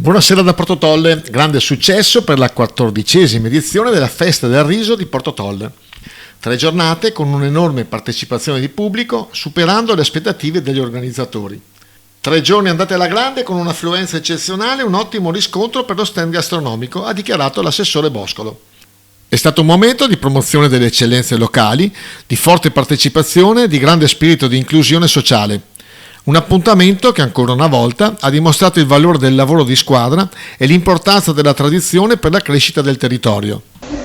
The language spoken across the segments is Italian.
Buonasera da Porto Tolle, grande successo per la 14ª edizione della Festa del Riso di Porto Tolle. 3 giornate con un'enorme partecipazione di pubblico, superando le aspettative degli organizzatori. 3 giorni andate alla grande con un'affluenza eccezionale e un ottimo riscontro per lo stand gastronomico, ha dichiarato l'assessore Boscolo. È stato un momento di promozione delle eccellenze locali, di forte partecipazione e di grande spirito di inclusione sociale. Un appuntamento che ancora una volta ha dimostrato il valore del lavoro di squadra e l'importanza della tradizione per la crescita del territorio.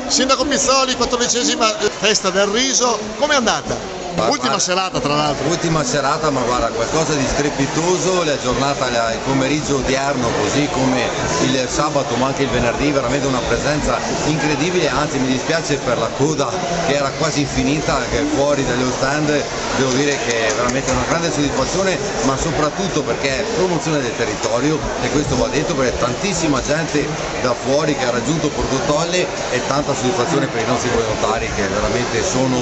Sindaco Pizzoli, 14ª Festa del Riso, com'è andata? Ultima serata tra l'altro. Ultima serata, ma guarda, qualcosa di strepitoso, la giornata, il pomeriggio odierno, così come il sabato ma anche il venerdì, veramente una presenza incredibile, anzi mi dispiace per la coda che era quasi infinita, che fuori dallo stand, devo dire che è veramente una grande soddisfazione, ma soprattutto perché è promozione del territorio e questo va detto perché tantissima gente da fuori che ha raggiunto Porto Tolle e tanta soddisfazione per i nostri volontari che veramente sono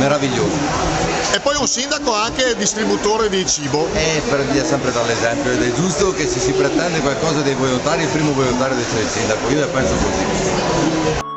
meravigliosi. E poi un sindaco anche distributore di cibo. Per via sempre dall'esempio ed è giusto che se si pretende qualcosa dei volontari il primo volontario deve essere il sindaco, io la penso così.